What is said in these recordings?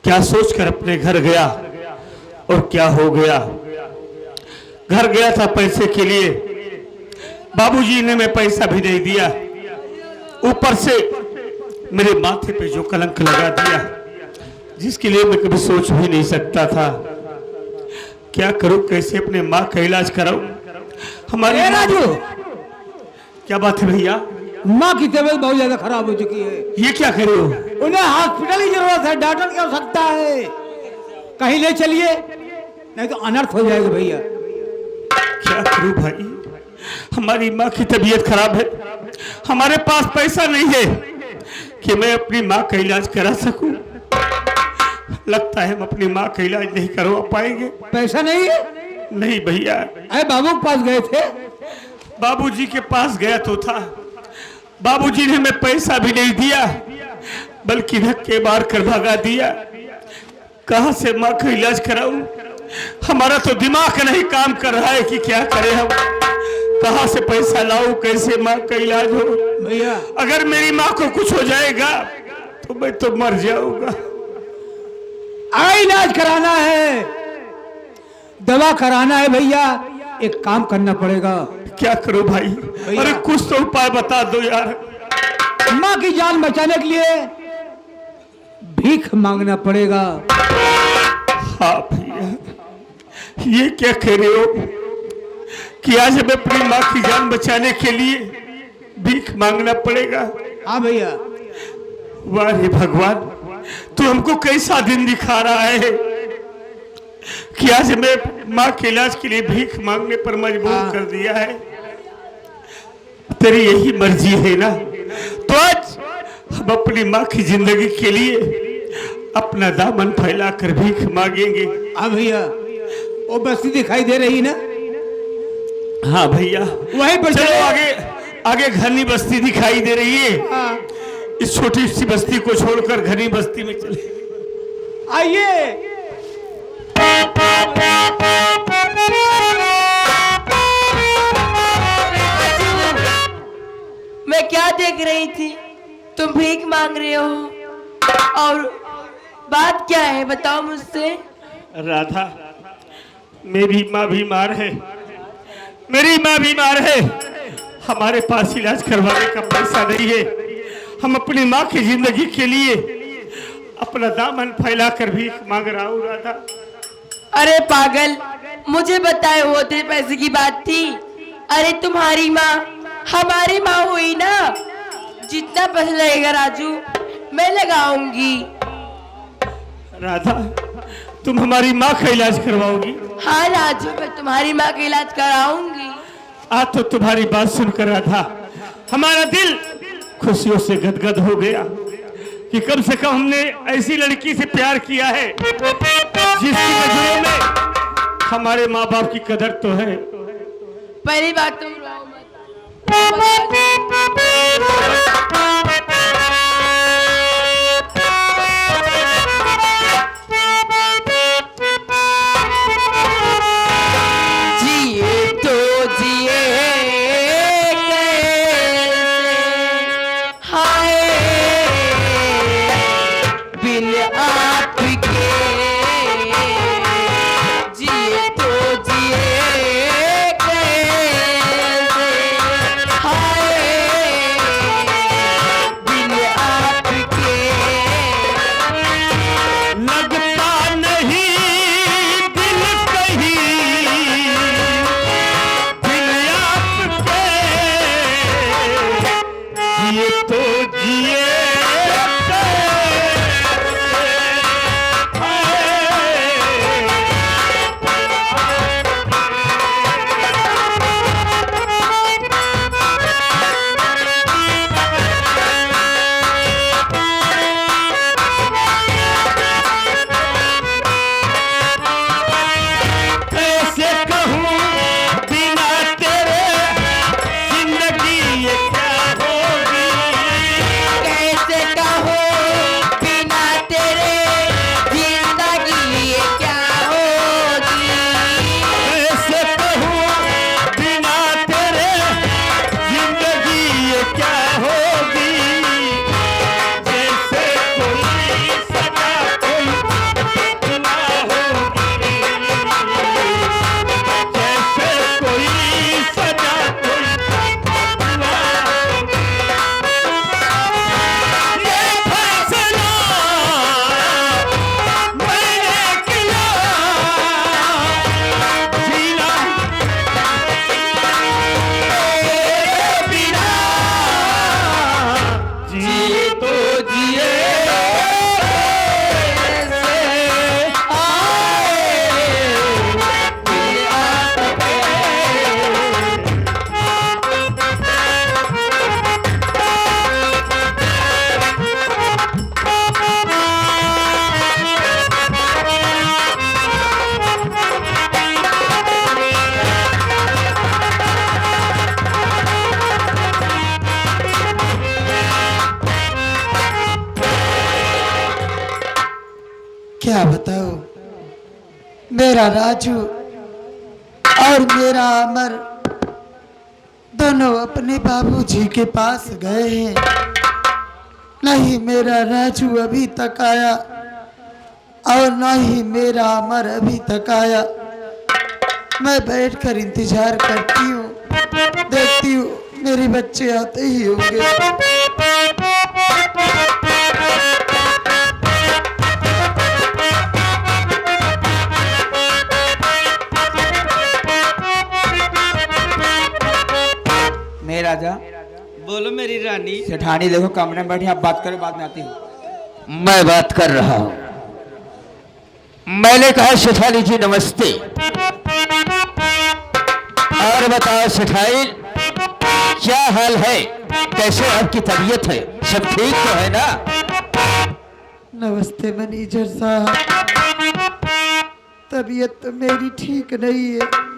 क्या सोचकर अपने घर गया और क्या हो गया। घर गया था पैसे के लिए, बाबूजी ने मैं पैसा भी नहीं दिया, ऊपर से मेरे माथे पे जो कलंक लगा दिया जिसके लिए मैं कभी सोच भी नहीं सकता था। क्या करूं, कैसे अपने माँ का इलाज कराऊं। हमारी राजू, क्या बात है भैया? माँ की तबीयत बहुत ज्यादा खराब हो चुकी है। ये क्या कर रहे हो? उन्हें हॉस्पिटल की जरूरत है, डॉक्टर की आवश्यकता है। कहीं ले चलिए, नहीं तो अनर्थ हो जाएगा भैया। क्या करूं भाई, हमारी माँ की तबीयत खराब है, हमारे पास पैसा नहीं है कि मैं अपनी माँ का इलाज करा सकूं। लगता है हम अपनी माँ का इलाज नहीं करवा पाएंगे। पैसा नहीं है? नहीं भैया। अरे बाबू के पास गए थे? बाबूजी के पास गया तो था, बाबूजी ने हमें पैसा भी नहीं दिया बल्कि धक्के मार कर भगा दिया। कहां से माँ का इलाज कराऊं? हमारा तो दिमाग नहीं काम कर रहा है कि क्या करें हम। कहां से पैसा लाऊं, कैसे माँ का इलाज हो। भैया अगर मेरी माँ को कुछ हो जाएगा तो मैं तो मर जाऊंगा। इलाज कराना है, दवा कराना है भैया। एक काम करना पड़ेगा। क्या करो भाई? अरे कुछ तो उपाय बता दो यार। माँ की जान बचाने के लिए भीख मांगना पड़ेगा। हाँ भैया, ये क्या कह रहे हो कि आज हमें अपनी माँ की जान बचाने के लिए भीख मांगना पड़ेगा? हाँ भैया। वाह रे भगवान, तू हमको कैसा दिन दिखा रहा है कि आज हमें माँ के इलाज के लिए भीख मांगने पर मजबूर कर दिया है। तेरी यही मर्जी है ना, तो आज हम अपनी माँ की जिंदगी के लिए अपना दामन फैलाकर भीख मांगेंगे। हाँ भैया, वो बस्ती दिखाई दे रही ना? हाँ भैया, वहीं पर चलो। आगे आगे घनी बस्ती दिखाई दे रही है। हाँ। इस छोटी सी बस्ती को छोड़कर घनी बस्ती में चले। आइए। मैं क्या देख रही थी, तुम भीख मांग रहे हो और बात क्या है बताओ मुझसे। राधा, मेरी माँ बीमार है, मेरी माँ बीमार है। हमारे पास इलाज करवाने का पैसा नहीं है। हम अपनी माँ की जिंदगी के लिए अपना दामन फैलाकर भीख मांग रहा हूँ। राधा, अरे पागल, मुझे बताए होते पैसे की बात थी। अरे तुम्हारी माँ हमारी माँ हुई ना। जितना पैसा लगेगा राजू मैं लगाऊंगी। राधा, तुम हमारी माँ का इलाज करवाओगी? हाँ राजू, मैं तुम्हारी माँ का इलाज कराऊंगी। आज तो तुम्हारी बात सुनकर राधा हमारा दिल खुशियों से गदगद हो गया कि कम से कम हमने ऐसी लड़की से प्यार किया है जिसकी नजरों में हमारे माँ बाप की कदर तो है। पहली बात तुम रोओ मत। जिए तो जिए कैसे, हाय बिन आपके। जिए तो जिए कैसे, हाय क्या बताओ, मेरा राजू और मेरा अमर दोनों अपने बाबूजी के पास गए हैं। नहीं मेरा राजू अभी तक आया और ना ही मेरा अमर अभी तक आया। मैं बैठकर इंतजार करती हूँ, देखती हूँ मेरे बच्चे आते ही होंगे। मेरा राजा, बोलो मेरी रानी। सेठानी देखो कमरे में बैठी, आप बात करो, बाद में आती हूँ। मैं बात कर रहा हूं। मैंने कहा सेठानी जी नमस्ते। और बताओ सेठानी, क्या हाल है, कैसे आपकी तबीयत है, सब ठीक तो है ना? नमस्ते मैनेजर साहब, तबीयत तो मेरी ठीक नहीं है।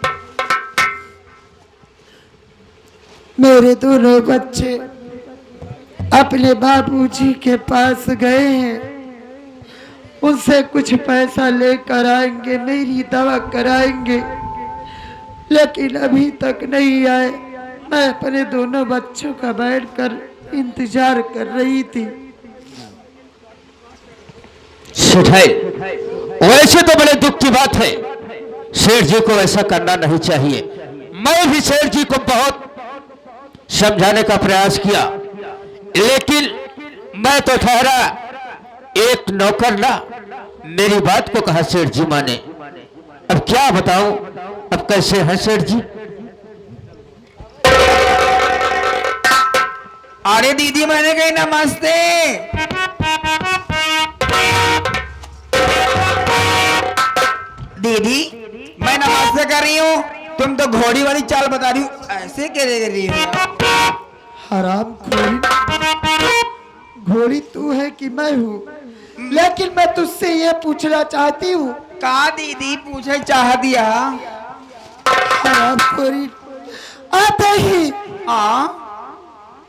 मेरे दोनों बच्चे अपने बाबूजी के पास गए हैं, उनसे कुछ पैसा लेकर आएंगे, मेरी दवा कराएंगे, लेकिन अभी तक नहीं आए। मैं अपने दोनों बच्चों का बैठकर इंतजार कर रही थी। सेठाई, वैसे तो बड़े दुख की बात है, शेठ जी को ऐसा करना नहीं चाहिए। मैं भी शेठ जी को बहुत समझाने का प्रयास किया, लेकिन मैं तो ठहरा एक नौकर ना, मेरी बात को कहा सेठ जी माने। अब क्या बताऊं, अब कैसे है सेठ जी? अरे दीदी मैंने कही नमस्ते। दीदी मैं नमस्ते कर रही हूँ, तुम तो घोड़ी वाली चाल बता रही हो, ऐसे कैसे कर रही हो? हराम घोड़ी तू है कि मैं हूँ? लेकिन मैं तुझसे ये पूछना चाहती हूँ। का दीदी पूछे चाह दिया? हराम खोरी आते ही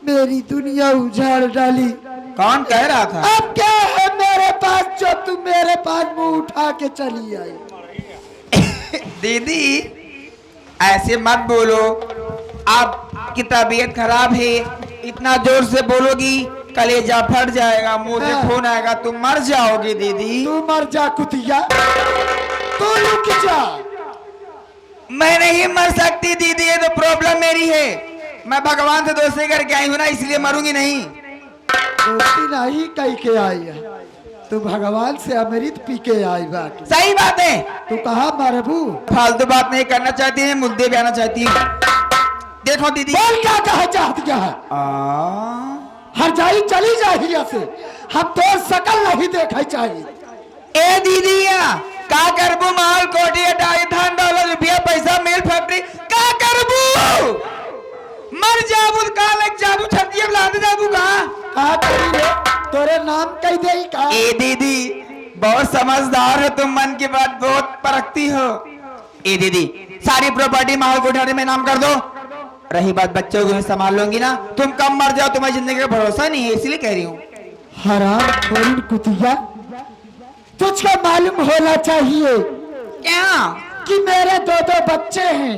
मेरी दुनिया उजाड़ डाली। कौन कह रहा था? अब क्या है मेरे पास जो तुम मेरे पास मुंह उठा के चली आई? दीदी ऐसे मत बोलो, आपकी तबीयत खराब है, इतना जोर से बोलोगी कलेजा फट जाएगा, मुंह से खून आएगा, तुम मर जाओगी दीदी। तू मर जा कुतिया, तू रुक जा। मैं नहीं मर सकती दीदी, ये तो प्रॉब्लम मेरी है। मैं भगवान से दोस्ती करके आई हूँ ना, इसलिए मरूंगी नहीं। दोस्ती नहीं कह के आई है, तू भगवान से अमृत पी के आई बात। सही बात है। तू कहा मरबू? फालतू बात नहीं करना चाहती है, मुद्दे पे आना चाहती हूँ। देखो दीदी, बोल क्या कहा चाहती है? हर जाई चली जाए से, हम तो शकल नहीं देखा चाहिए। ए दीदी का करबू? माल कोटी डाई धन डॉलर रुपया पैसा मेल फैक्ट्री का करबू? मर जाबू का लग जाबू, छतिया लाद जाबू का करी रे? तोरे नाम कह दे का? ए दीदी बहुत समझदार हो तुम, मन की बात बहुत परखती हो। ए दीदी सारी प्रॉपर्टी माहौल कोठारी में नाम कर दो, रही बात बच्चों को संभाल लूंगी ना। तुम कब मर जाओ तुम्हारी जिंदगी का भरोसा नहीं है, इसलिए कह रही हूँ। हराम खोरी कुतिया, तुझको मालूम होना चाहिए क्या कि मेरे दो बच्चे हैं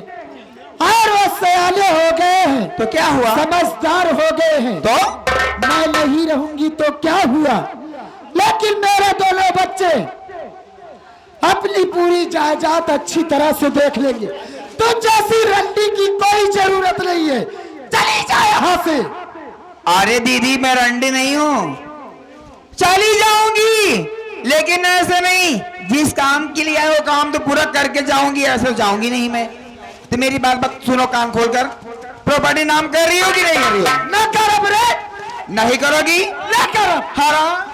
और वो सयाने हो गए हैं। तो क्या हुआ? समझदार हो गए हैं। तो मैं नहीं रहूंगी तो क्या हुआ, लेकिन मेरे दोनों बच्चे अपनी पूरी जायदाद अच्छी तरह से देख लेंगे। तो जैसी रंडी की कोई जरूरत नहीं है, चली जा यहाँ से। अरे दीदी मैं रंडी नहीं हूँ, चली जाऊंगी, लेकिन ऐसे नहीं। जिस काम के लिए आए वो काम तो पूरा करके जाऊंगी, ऐसे जाऊंगी नहीं मैं। तो मेरी बात सुनो कान खोलकर, प्रॉपर्टी नाम कर रही हो कि नहीं कर रही हो? न करब रे। नहीं करोगी? न करब। हराम।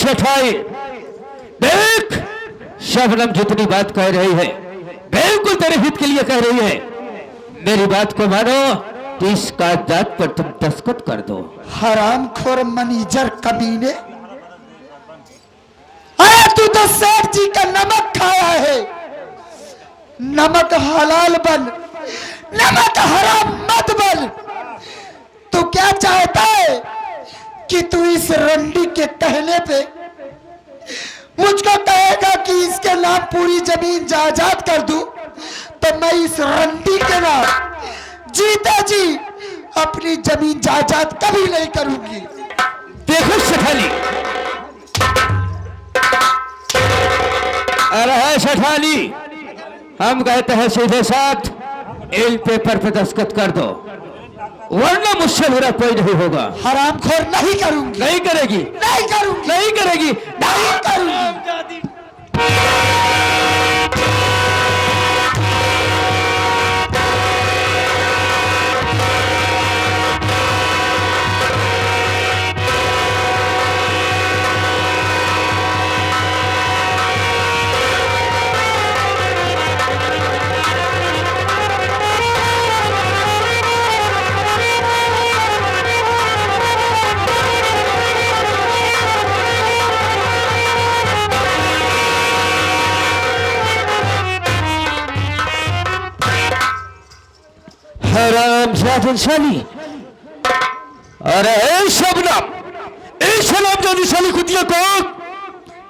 सेठाई, देख शबनम जितनी बात कह रही है बिल्कुल तेरे हित के लिए कह रही है। मेरी बात को मानो तो इस कागजात पर तुम दस्तखत कर दो। हरामखोर मैनेजर कमीने, अरे तू तो सेठ जी का नमक खाया है। नमक हलाल बन, नमक हराम मत बन। तू क्या चाहता है कि तू इस रंडी के कहने पे मुझको कहेगा कि इसके नाम पूरी जमीन जायदाद कर दूं, तो मैं इस रंडी के नाम जीता जी अपनी जमीन जायदाद कभी नहीं करूंगी। देखो सेठानी, अरे सेठानी, हम कहते हैं सीधे साथ इन पेपर पे दस्तखत कर दो, वरना मुझसे बुरा कोई नहीं होगा। हरामखोर नहीं करूंगी। नहीं करेगी, नहीं करूंगी। नहीं करेगी, नहीं करूंगी। इंसानी, अरे शबनम, इस शराब जो निशानी कुतिया को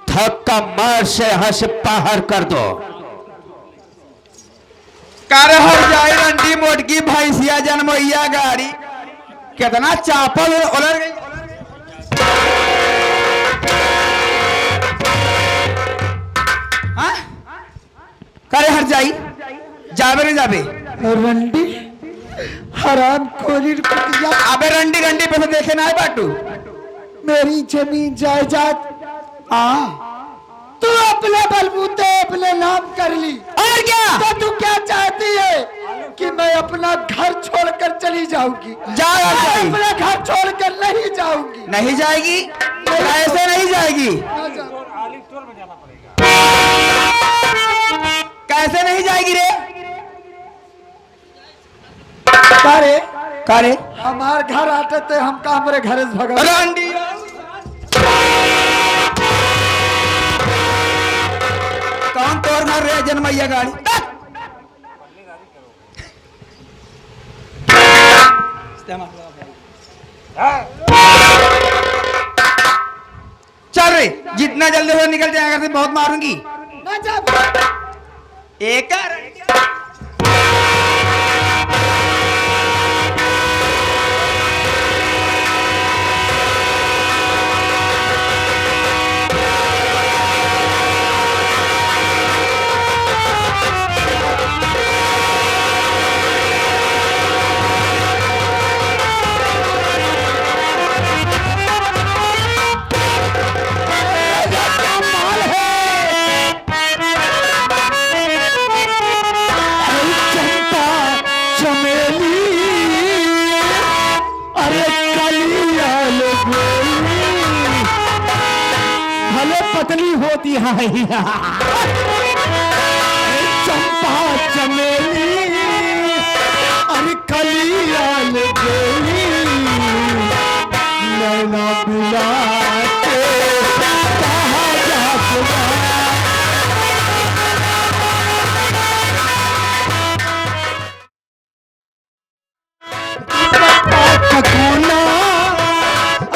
धक्का मार से यहां से बाहर कर दो। कर हर जाए रंडी मोटकी भैंसिया जनमैया गाड़ी, कितना चापल उलट गई। हाँ? करे हर जाई, जाबे नहीं जाबे। रंडी हराम खोरी कुतिया, अबे रंडी रंडी पे से देखे ना है बाटू। मेरी जमीन जायदाद तू अपने बलबूते अपने नाम कर ली, और क्या? तो तू क्या चाहती है कि मैं अपना घर छोड़कर चली जाऊंगी? जा जाई। अपना घर छोड़कर नहीं जाऊंगी। नहीं जाएगी, ऐसे नहीं जाएगी। कैसे नहीं जाएगी रे? कारे करे हमार घर आते थे, हम का हमारे घर से भगा रंडी। कौन तोड़ मार रहे जनमैया गाड़ी? चल रे, जितना जल्दी हो निकल जाएगा तो बहुत मारूंगी। एक पतली होती है चंपा चमेली, अरे कलियाल गोली, नैना बुला के कहा जा खकोना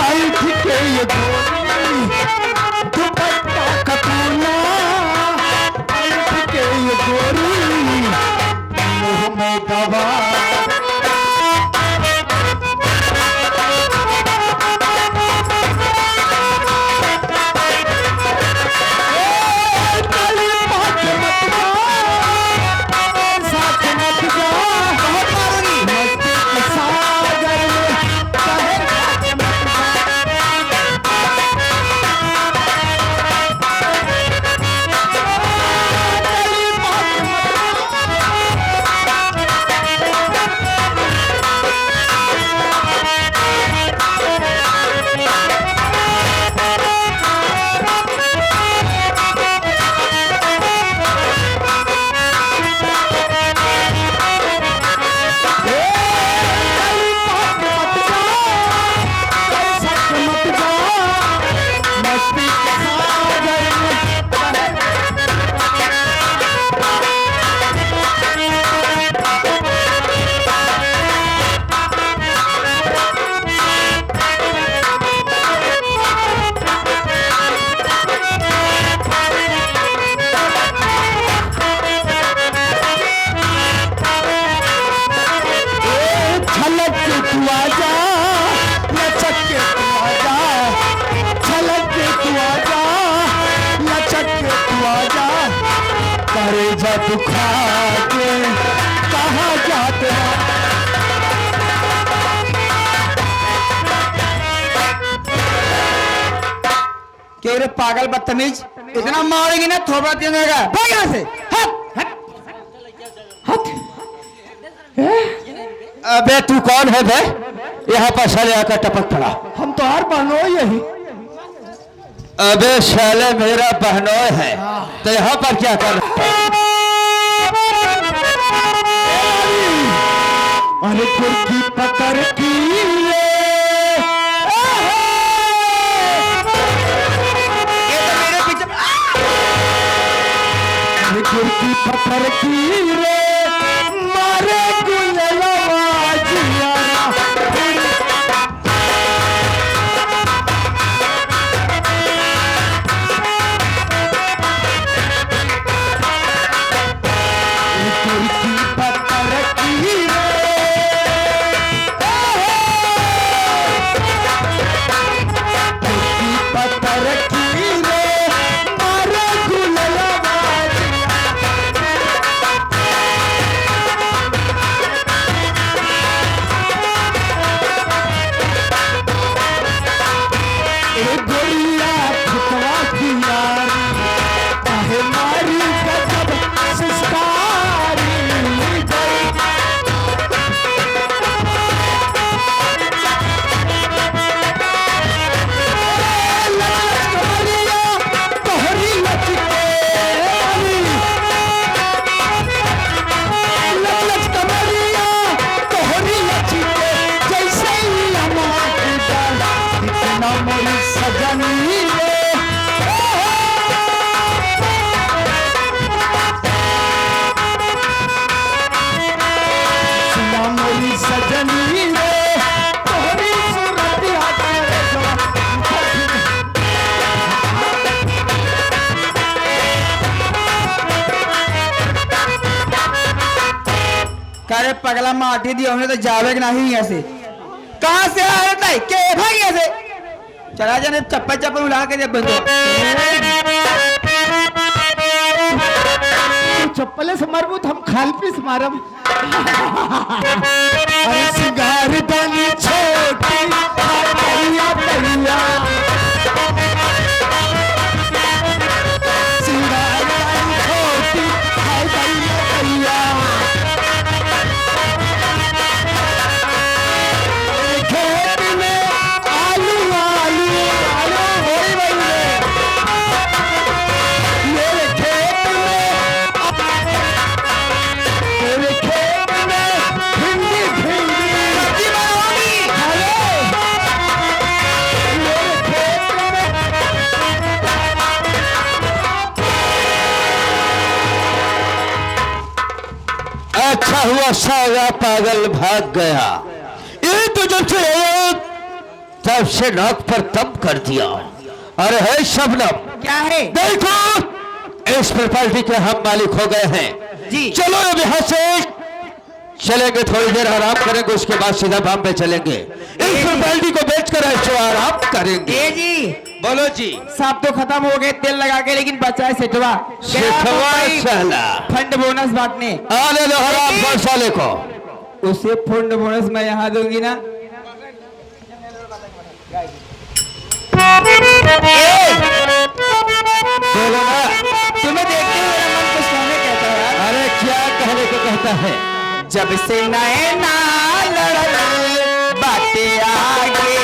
ऐठ के ये गोली, दुपट्टा खकोना जा दुखा के कहाँ जाते हो। क्यों रे पागल बदतमीज, इतना मारेगी ना थोड़ा दिन होगा। भाग यहाँ से, हट हट। अबे तू कौन है बे? यहाँ पर साले आकर टपक पड़ा। हम तो हर बहनोई यही। अबे साले मेरा बहनोई है तो यहाँ पर क्या कर? अरे कुर्की पकड़ की कुर्की पत्थर की रे मारे गुलवा जियारा। कुर्की पत्थर की रे कुर्की पत्थर की रे मारे गुलवा। अरे पगला माटी दी हमने तो जावे नहीं ऐसे। कहाँ से आया था के भाई ऐसे चला जाने चप्पल चप्पल उड़ा के जब बंदो चप्पले से मरबूत हम खाल पीस मारम। अरे सिंगार दानी छोटी तैया तैया सिंगार दानी छोटी तैया तैया खेत में आलू आलू आलू होई बई मेरे खेत में भिंडी भिंडी सब्जी बनाओगी। मेरे खेत में अच्छा हुआ सारा पागल भाग गया। ये तो जब से आया तब से नाक पर तब कर दिया। अरे है शबनम क्या है देखो इस प्रॉपर्टी के हम मालिक हो गए हैं जी। चलो अब यहाँ से चलेंगे, थोड़ी देर आराम करेंगे, उसके बाद सीधा बॉम्बे चलेंगे। इस प्रॉपर्टी को बेचकर ऐशो आराम करेंगे। ए जी बोलो जी। सब तो खत्म हो गए तेल लगा के, लेकिन बचा है सेठवा सहला फंड बोनस बांटने। आने दो हराम खोर साले को। उसे फंड बोनस मैं यहाँ दूंगी ना। बोलो ना। तुम्हें देखते हुए मेरा मन कुछ कहने कहता है यार। अरे क्या कहने को कहता है? जब से नए ना लड़ल बातें आगे